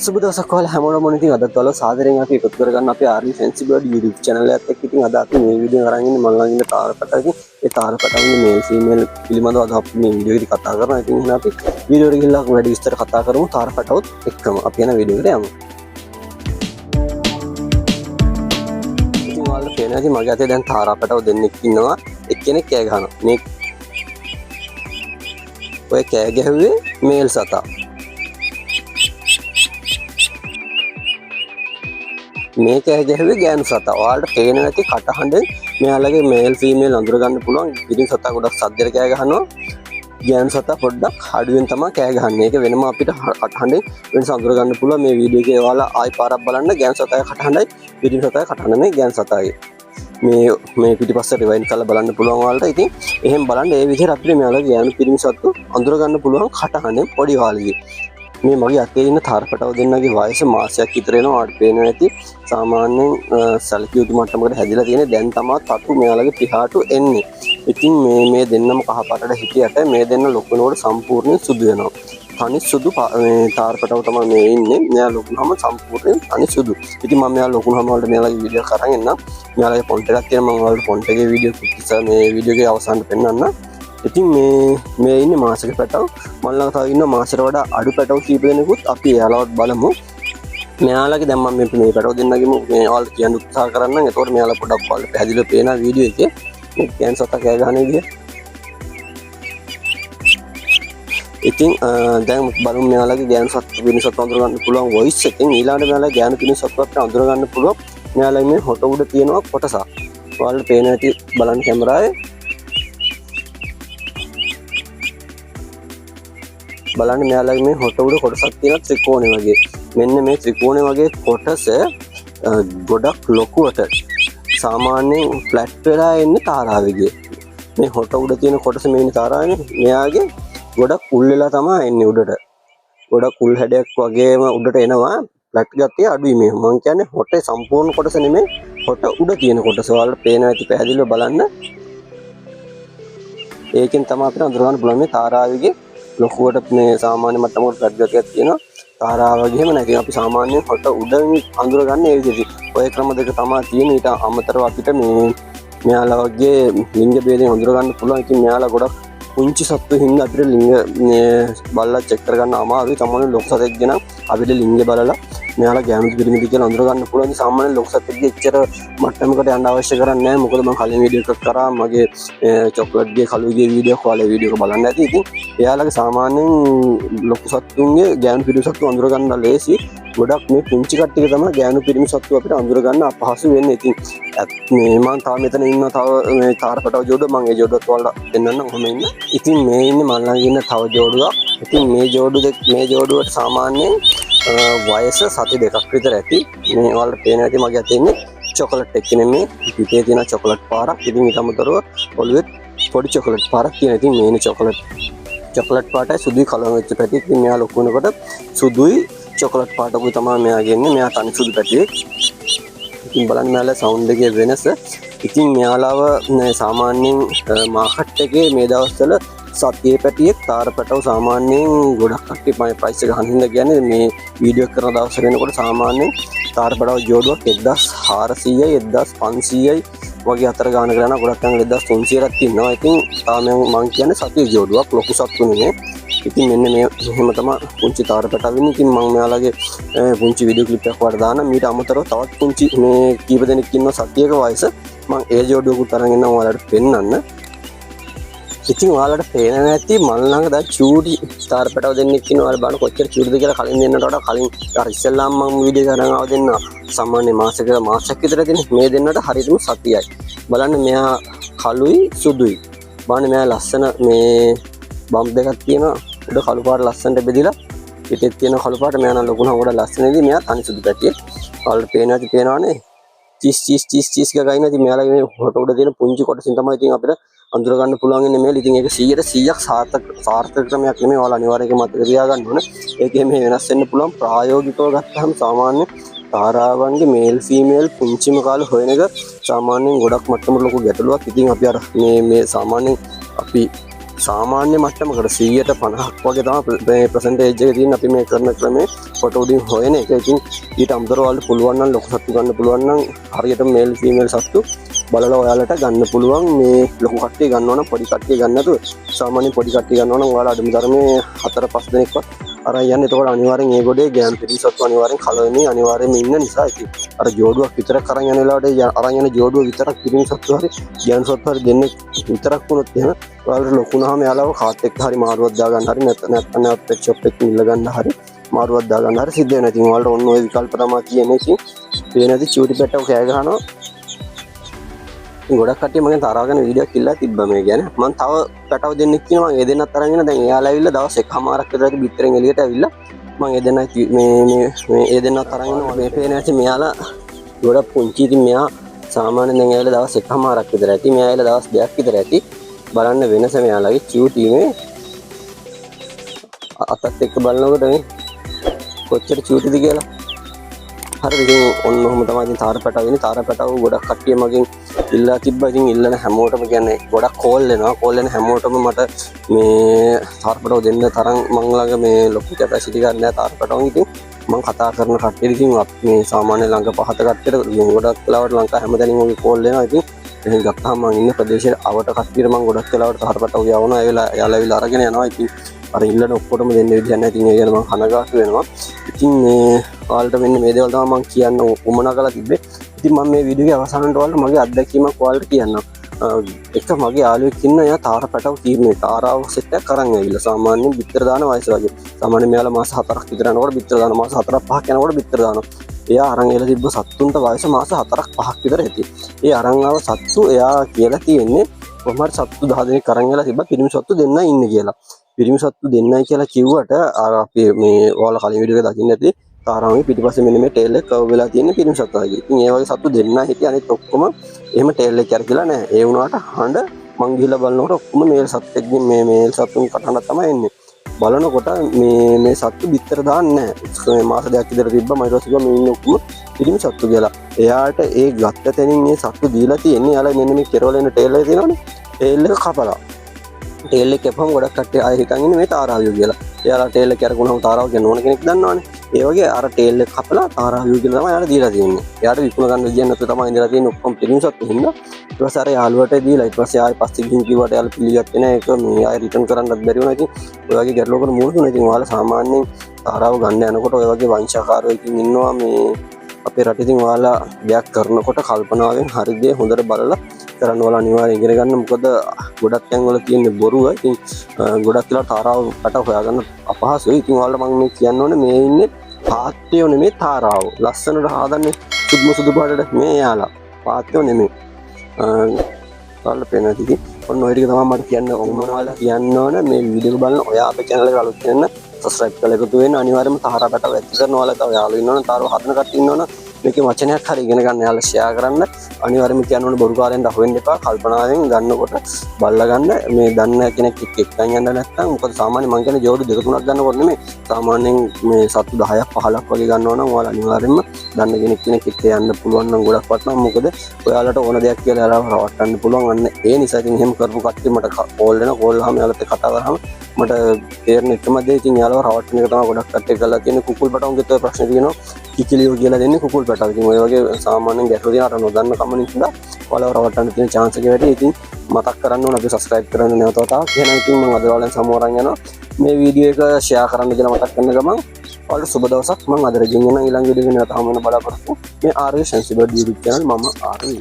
සුබ දවසක් ඔයාලා හැමෝටම ඉතින් අදත් ඔයාලා සාදරයෙන් අපි එකතු කරගන්න අපේ RV Fancy Bird YouTube channel එකත් එක්ක ඉතින් අද අපි මේ වීඩියෝ අරන් ඉන්නේ මම ළඟ ඉන්න තාරපටකින් ඒ තාරපටකින් මේල් ෆීමේල් පිළිබඳව අද අපි මේ වීඩියෝ එකේ කතා කරනවා. ඉතින් එහෙනම් අපි වීඩියෝ එකට ගිහලා වැඩි විස්තර කතා කරමු තාරපටවත් එක්කම. අපි යන වීඩියෝ එකට යමු. ඉතින් ඔයාලා පේනවා ඉතින් මගේ අතේ දැන් තාරපටව දෙන්නෙක් ඉන්නවා. එක්කෙනෙක් කෑ ගහනවා. මේ ඔය කෑ ගැහුවේ මේල් සතා. මේ කෑ ගැහුවේ ගෑනු සතා. ඔයාලට පේන නැති කටහඬෙන් මෙයාලගේ මේල් ෆීමේල් අඳුර ගන්න පුළුවන්. ඉතින් සතා ගොඩක් සද්දෙට කෑ ගහනවා. ගෑනු සතා පොඩ්ඩක් අඩුවෙන් තමයි කෑ ගහන්නේ. ඒක වෙනම අපිට කටහඬෙන් වෙනස අඳුර ගන්න පුළුවන්. මේ වීඩියෝ එකේ ඔයාලා ආයි පාරක් බලන්න ගෑනු සතාගේ කටහඬයි පිටින් සතාගේ කටහඬ මේ ගෑනු සතාගේ. මේ පිටිපස්සට රිවයින්ඩ් කරලා බලන්න පුළුවන් ඔයාලට. ඉතින් එහෙන් බලන්න ඒ විදිහට අපිට මෙයාලගේ ගෑනු පිරිමි සත්තු අඳුර ගන්න පුළුවන් කටහඬෙන් පොඩි කාලේ. මේ මගේ අතේ ඉන්න තාරපටව දෙන්නගේ වයස මාසයක් විතර වෙනවා. ආට පේනවා ඇති සාමාන්‍යයෙන් සැලකිය යුතු මට්ටමකට හැදිලා තියෙන. දැන් තමයි තතු මෙයාලගේ පිහාටු එන්නේ. ඉතින් මේ දෙන්නම කහ පාටට හිටියට මේ දෙන්න ලොකු වෙනකොට සම්පූර්ණයෙන් සුදු වෙනවා. තනි සුදු තාරපටව තමයි මේ ඉන්නේ. මෙයා ලොකුනම සම්පූර්ණයෙන් තනි සුදු. ඉතින් මම මෙයා ලොකුනම වලට මෙයාලගේ වීඩියෝ කරන් එන්නම්. මෙයාලගේ ෆොන්ට් එකක් තියෙනවා. මම ඔයාලට ෆොන්ට් එකේ වීඩියෝ මේ වීඩියෝ එකේ අවසානට පෙන්නන්න. ඉතින් මේ ඉන්නේ මාසෙක පැටව. මම ළඟ තව ඉන්න මාසෙට වඩා අඩු පැටව කීප දෙනෙකුත් අපි එයාලවත් බලමු. මෙයාලගේ දැන් මම මේ පැටව දෙන්නගෙම මේ ඔයාලට කියන්න උත්සාහ කරන්නම්. එතකොට මෙයාලා පොඩක් ඔයාලට පැහැදිලිව පේනවා වීඩියෝ එකේ. මේ ගෑනු සතා කෑ ගහන විදිය. ඉතින් දැන් බලමු මෙයාලගේ ගෑනු සතා පිරිමි සතා අඳුර ගන්න පුළුවන් වොයිස් එකෙන්. ඊළඟට මෙයාලා ගෑනු පිරිමි සතා අපිට අඳුර ගන්න පුළුවන්. මෙයාලා මේ හොට උඩ තියෙනවා කොටසක්. ඔයාලට පේන ඇති බලන්න කැමරාවේ. බලන්න මෙයාලගේ මේ හොට උඩ කොටසක් තියෙන ත්‍රිකෝණය වගේ. මෙන්න මේ ත්‍රිකෝණය වගේ කොටස ගොඩක් ලොකුවට සාමාන්‍යයෙන් ෆ්ලැට් වෙලා එන්නේ තාරාවේගේ. මේ හොට උඩ තියෙන කොටස මේ ඉන්නේ තාරාවනේ. මෙයාගේ ගොඩක් උල් වෙලා තමයි එන්නේ උඩට. ගොඩක් උල් හැඩයක් වගේම උඩට එනවා. ෆ්ලැට් ගතිය අඩුයි මේ. මම කියන්නේ හොටේ සම්පූර්ණ කොටස නෙමෙයි. හොට උඩ තියෙන කොටස. ඔයාලට පේනවා ඇති පැහැදිලිව බලන්න. ඒකෙන් තමයි අපිට අඳුර ගන්න පුළුවන් මේ තාරාවේගේ ලොකුවට මේ සාමාන්‍ය මට්ටමකට පැද්දගතියක් තියෙනවා. තාරාවගේ එහෙම නැහැ. අපි සාමාන්‍යයෙන් හොට උඩින් අඳුර ගන්න ඒ විදිහට. ඔය ක්‍රම දෙක තමයි තියෙන්නේ. ඊට අමතරව අපිට මෙයාලා වගේ ලිංග ભેදයෙන් අඳුර ගන්න පුළුවන්. ඉතින් මෙයාලා ගොඩක් පුංචි සත්තු හින්දා අපිට ලිංග බලලා චෙක් කරගන්න අමාරුයි. සාමාන්‍යයෙන් ලොකු සතෙක් ගෙන අපිට ලිංග බලලා මෙයාලා ගෑනුද පිරිමිද කියලා අඳුර ගන්න පුළුවන්. සාමාන්‍යයෙන් ලොකු සතෙක්ගේ එච්චර මට්ටමකට යන්න අවශ්‍ය කරන්නේ නැහැ. මොකද මම කලින් වීඩියෝ එකක් කරා මගේ චොක්ලට්ගේ කළුගේ වීඩියෝ ඔයාලා වීඩියෝ එක බලන්න ඇති. ඉතින් එයාලගේ සාමාන්‍යයෙන් ලොකු සත්තුන්ගේ ගෑනු පිරිමි සත්තු අඳුර ගන්න ලේසි. ගොඩක් මේ පුංචි කට්ටිය තමයි ගෑනු පිරිමි සත්තු අපිට අඳුර ගන්න අපහසු වෙන්නේ. ඉතින් මම තාම මෙතන ඉන්න තව මේ තාරපටව ජෝඩුව මම ඒ ජෝඩුවත් ඔයාලා දෙන්නම් ඔහම ඉන්න. ඉතින් මේ ඉන්නේ මම ළඟ ඉන්න තව ජෝඩුවක්. ඉතින් මේ ජෝඩුවට සාමාන්‍යයෙන් වයස සති දෙකක් විතර ඇති. මේ ඔයාලට පේන ඇති මගේ අතේ ඉන්නේ චොකලට් එක නෙමෙයි. පිටේ තියෙන චොකලට් පාරක්. ඉතින් ඊට අමතරව ඔළුවේ පොඩි චොකලට් පාරක් තියෙන. ඉතින් මේනේ චොකලට් පාටයි සුදුයි කලවම් වෙච්ච පැටි. ඉතින් මෙයා ලොකු වෙනකොට සුදුයි චොකලට් පාටකුයි තමයි මෙයා ගෙන්නේ. මෙයා තනි සුදු පැටියෙක්. ඉතින් බලන්න මෙයාලා සවුන්ඩ් එකේ වෙනස. ඉතින් මෙයාලව සාමාන්‍යයෙන් මාකට් එකේ මේ දවස්වල සතියේ පැටියෙක් තාරපටව සාමාන්‍යයෙන් ගොඩක් කට්ටිය ප්‍රයිස් එක ගන්න හින්දා කියන්නේ මේ වීඩියෝ කරන දවස් වෙනකොට සාමාන්‍යයෙන් තාරපටව ජෝඩුවක් 1400යි 1500යි වගේ අතර ගානක යනවා. ගොඩක් අංග 1300ක් ඉන්නවා. ඉතින් තාම මම කියන්නේ සතියේ ජෝඩුවක් ලොකු සත්තු නෙමෙයි. ඉතින් මෙන්න මේ එහෙම තමයි පුංචි තාරපටව වෙන්නේ. ඉතින් මම මෙයාලගේ පුංචි වීඩියෝ ක්ලිප් එකක් වඩ දාන්න. මීට අමතරව තවත් පුංචි මේ කීප දෙනෙක් ඉන්නවා සතියක වයස. මම ඒ ජෝඩුවකුත් අරන් එන්නම් ඔයාලට පෙන්නන්න. ඉතින් ඔයාලට පේන නැති මල් ළඟ දැන් චූටි තාරපටව දෙන්නෙක් ඉන්නවා. ඔයාලා බලන්න කොච්චර චූටිද කියලා කලින් දෙන්නට වඩා කලින් අර ඉස්සෙල්ලාම මම වීඩියෝ කරන ආව දෙන්න සාමාන්‍ය මාසයක් විතර දෙන්නේ. මේ දෙන්නට හරියටම සතියයි. බලන්න මෙයා කළුයි සුදුයි. බලන්න මෙයා ලස්සන මේ බම්ප් දෙකක් තියෙනවා. උඩ කළු පාට ලස්සනට බෙදිලා පිටේ තියෙන කළු පාට මෙයා නම් ලොකුනම ගොඩ ලස්සනදී මෙයා තනි සුදු පැටියෙක්. ඔයාලට පේනවානේ චීස් ගාගෙන ඉතින් මෙයාලා මේ හොට උඩ තියෙන පුංචි කොටසින් තමයි ඉතින් අපිට අඳුර ගන්න පුළුවන් ඉන්නේ මේල්. ඉතින් ඒක 100%ක් සාර්ථක ක්‍රමයක් නෙමෙයි. ඔයාලා අනිවාර්යයෙන්ම මතක තියාගන්න ඕනේ. ඒකේ මේ වෙනස් වෙන්න පුළුවන්. ප්‍රායෝගිකව ගත්තහම සාමාන්‍ය තාරාවන්ගේ මේල් ෆීමේල් පුංචිම කාලේ හොයන එක සාමාන්‍යයෙන් ගොඩක් මට්ටමකට ලොකු ගැටලුවක්. ඉතින් අපි අර මේ සාමාන්‍යයෙන් අපි සාමාන්‍ය මට්ටමකට 150ක් වගේ තමයි මේ percentage එක තියෙන අපි මේ කරන ක්‍රමේ ෆොටෝ උඩින් හොයන එක. ඉතින් ඊට අමතරව ඔයාලට පුළුවන් නම් ලොකු සත්තු ගන්න පුළුවන් නම් හරියට මේල් ෆීමේල් සත්තු බලලා ඔයාලට ගන්න පුළුවන්. මේ ලොකු කට්ටිය ගන්නවා නම් පොඩි කට්ටිය ගන්න නැතුව සාමාන්‍ය පොඩි කට්ටිය ගන්නවා නම් ඔයාලා අඩුම තරමේ 4-5 දෙනෙක්වත් අරන් යන්න. එතකොට අනිවාර්යෙන් ඒ ගොඩේ ගෑනු පිරිමි සත්තු අනිවාර්යෙන් කලවෙන්නේ අනිවාර්යෙන්ම ඉන්න නිසා. ඉතින් අර ජෝඩුවක් විතරක් අරන් යන වෙලාවට අරන් යන ජෝඩුව විතරක් පිරිමි සත්තු හරි ගෑනු සත්තු හරි දෙන්නේ විතරක් වුණොත් එහෙම ඔයාලට ලොකු වුණාම යාළුව කාත් එක්ක හරි මාරුවක් දාගන්න හරි නැත්නම් පෙට් ෂොප් එකකින් ඉල්ල ගන්න හරි මාරුවක් දාගන්න හරි සිද්ධ වෙනවා. ඉතින් ඔයාලට ඔන්න ඔය විකල්ප තමයි කියන්නේ. ඉතින් පේන නැති චූටි පැටව කෑ ගහනවා. ගොඩක් කට්ටිය මගෙන් තරහගෙන වීඩියෝක් ඉල්ලලා තිබ්බා මේ ගැන. මම තව පැටව දෙන්නෙක් කියනවා මම ඒ දෙන්නත් අරගෙන දැන් එයාලා ඇවිල්ලා දවස් එකමාරක් විතර ඇති බිත්තරෙන් එළියට ඇවිල්ලා මම ඒ දෙන්නත් මේ ඒ දෙන්නත් අරගෙන මේ පේන ඇති මෙයාලා ගොඩක් පුංචි. ඉතින් මෙයා සාමාන්‍යයෙන් දැන් ඇවිල්ලා දවස් එකමාරක් විතර ඇති. මෙයා ඇවිල්ලා දවස් 2ක් විතර ඇති. බලන්න වෙනස මෙයාලගේ චූටි මේ අතත් එක්ක බලනකොට මේ කොච්චර චූටිද කියලා. හරි ඉතින් ඔන්න ඔහොම තමයි ඉතින් තාර පැටව ඉන්නේ. තාර පැටව ගොඩක් කට්ටිය මගෙන් ඉල්ලා තිබ්බා. ඉතින් ඉල්ලන හැමෝටම කියන්නේ ගොඩක් කෝල් එනවා. කෝල් එන හැමෝටම මට මේ තාර පැටව දෙන්න තරම් මං ළඟ මේ ලොකු කැපැසිටි එකක් නැහැ තාර පැටවන්. ඉතින් මම කතා කරන කට්ටියට ඉතින් මේ සාමාන්‍ය ලංක පහත කට්ටියට ගොඩක් වෙලාවට ලංකා හැමදැනින්ම වගේ කෝල් එනවා. ඉතින් එහෙන් ගත්තාම මම ඉන්න ප්‍රදේශයේ අවට කට්ටියට මම ගොඩක් වෙලාවට තාර පැටව යවනවා. ඒ වෙලාව යාලා ඇවිල්ලා අරගෙන යනවා. ඉතින් අර ඉල්ලන ඔක්කොටම දෙන්න විදියක් නැහැ. ඉතින් ඒ ගැන මම කනගාටු වෙනවා. ඉතින් මේ ඔයාලට මෙන්න මේ දේවල් තමයි මම කියන්න උවමනා කරලා තිබ්බේ. ඉතින් මම මේ වීඩියෝ එකේ අවසානට ඔයාලට මගේ අත්දැකීමක් ඔයාලට කියන්නම්. එක මගේ යාළුවෙක් ඉන්න එයා තාර පැටව කීමේ තාරාව සෙට් එකක් අරන් ඇවිල්ලා සාමාන්‍යයෙන් බිත්තර දාන වයස වගේ. සාමාන්‍යයෙන් මෙයාලා මාස 4ක් විතර යනකොට බිත්තර දානවා. මාස 4ක් 5ක් යනකොට බිත්තර දානවා. එයා අරන් එලා තිබ්බ සත්තුන්ට වයස මාස 4ක් 5ක් විතර ඇති. ඒ අරන් ආව සත්තු එයා කියලා තියෙන්නේ කොහොමද සත්තු 10 දෙනෙක් අරන් එලා තිබ්බා පිරිමි සත්තු දෙන්නයි ඉන්නේ කියලා. පිරිමි සත්තු දෙන්නයි කියලා කිව්වට අපි මේ ඔයාලා කලින් වීඩියෝ එක දකින්න ඇති තාරාවේ පිටිපස්සේ මෙන්න මේ ටේල් එක කව් වෙලා තියෙන පිරිමි සත්තු වගේ. ඉතින් ඒ වගේ සත්තු දෙන්නයි හිටියේ. අනිත් ඔක්කොම එහෙම ටේල් එක කරකිලා නැහැ. ඒ වුණාට හඬ මං ගිහිල්ලා බලනකොට ඔක්කොම මේල් සත්ත්වෙක්ගෙන් මේ මේල් සත්තුන් කටහඬ තමයි එන්නේ. බලනකොට මේ සත්තු බිත්තර දාන්නේ නැහැ. මාස දෙකක් විතර තිබ්බා. මම ඊට පස්සේ කිව්වා මේ ඉන්න ඔක්කොම පිරිමි සත්තු කියලා. එයාට ඒ ගත්ත තැනින් මේ සත්තු දීලා තියෙන්නේ. යාලා මෙන්න මේ කෙරවල එන ටේල් එක තියෙනවනේ. ටේල් එක කපලා ටේල් එක කැපුවම ගොඩක් කට්ටිය ආයෙ හිතන් ඉන්නේ මේ තාරාවියෝ කියලා. එයාලා ටේල් එක කරගුණාම තාරාව කියන ඕන කෙනෙක් දන්නවනේ. ඒ වගේ අර ටේල් එක කපලා තාරාවියෝ කියලා තමයි යාලා දීලා තියෙන්නේ. එයාට විකුණ ගන්න විදියක් නැතුව තමයි ඉඳලා තියෙන්නේ ඔක්කොම පිරිමි සත්තු හින්දා. ඊට පස්සේ අර යාළුවට දීලා ඊට පස්සේ ආයෙ පස්සේ ගිහින් කිව්වට යාළුවා පිළිගත්තේ නැහැ. ඒක මේ ආයෙ රිටර්න් කරන්නත් බැරි වුණා. ඉතින් ඔය වගේ ගැටලුවකට මුහුණ දුන්නා. ඉතින් ඔයාලා සාමාන්‍යයෙන් තාරාව ගන්න යනකොට ඔය වගේ වංශාකාරයෝ ඉතින් ඉන්නවා මේ අපේ රටේ. ඉතින් ඔයාලා දෙයක් කරනකොට කල්පනාවෙන් හරි දේ හොඳට බලලා කරන්න ඔයාලා අනිවාර්යෙන් ඉගෙන ගන්න. මොකද ගොඩක් තැන්වල තියෙන බොරුව. ඉතින් ගොඩක් වෙලා තාරාව රට හොයාගන්න අපහසුයි. ඉතින් ඔයාලට මම මේ කියන්න ඕනේ මේ ඉන්නේ පාත්‍යෝ නෙමෙයි තාරාව. ලස්සනට හදන්නේ සුදු පාටට මේ යාලා පාත්‍යෝ නෙමෙයි. ඔයාලට පේනවා ඉතින් ඔන්න ඔය ටික තමයි මට කියන්න ඔයාලා කියන්න ඕනේ. මේ වීඩියෝ එක බලන ඔයා අපේ channel එකට අලුත් වෙන්න subscribe කරලා එකතු වෙන්න. අනිවාර්යයෙන්ම තාරා පැටව ඇති කරන ඔයාලා තව යාළුවෝ ඉන්නවනේ තාරාව හදන කට්ටිය ඉන්නවනේ මේකේ වචනයක් හරි ඉගෙන ගන්න යාළුවා ෂෙයා කරන්න. අනිවාර්යයෙන්ම කියන්න ඕනේ බොරුකාරයන්ට අහු වෙන්න එපා. කල්පනාවෙන් ගන්නකොට බලලා ගන්න. මේ දන්න කෙනෙක් එක්ක එක්කන් යන්න නැත්නම් මොකද සාමාන්‍ය මං කියන්නේ ජෝඩු දෙක තුනක් ගන්නකොට නෙමෙයි. සාමාන්‍යයෙන් මේ සත්තු 10ක් 15ක් වගේ ගන්නවා නම් ඔයාලා අනිවාර්යයෙන්ම දන්න කෙනෙක් එක්ක යන්න පුළුවන් නම් ගොඩක් වටිනවා. මොකද ඔයාලට ඕන දෙයක් කියලා යාළුවා රවට්ටන්න පුළුවන්. අන්න ඒ නිසා ඉතින් එහෙම කරපු කට්ටිය මට කෝල් වෙනවා. කෝල් වහම යාළුවත් එක්ක කතා කරාම මට තේරෙන එකම දේ ඉතින් යාළුවා රවට්ටන එක තමයි ගොඩක් කට්ටිය කරලා තියෙන්නේ. කුකුල් පැටවුන්ගෙත් ඔය ප්‍රශ්නේ තියෙනවා. කිකිලියෝ කියලා දෙන්නේ කුකුල් පැටව. ඉතින් ඔය වගේ සාමාන්‍යයෙන් ගැටලු තියෙන අර නොදන්න කම නිසා ඔයාලව රවට්ටන්න තියෙන chance එක වැඩි. ඉතින් මතක් කරන්න ඕන අපි subscribe කරන්න නැවත වතාවක්. එහෙනම් ඉතින් මම අද ඔයාලෙන් සමෝරන් යනවා. මේ වීඩියෝ එක share කරන්න කියලා මතක් කරන ගමන් ඔයාලට සුබ දවසක්. මම අද රජින් යන ඊළඟ වීඩියෝ එක නැවත හමු වෙන බලාපොරොත්තු. මේ RV Sensible YouTube channel මම RV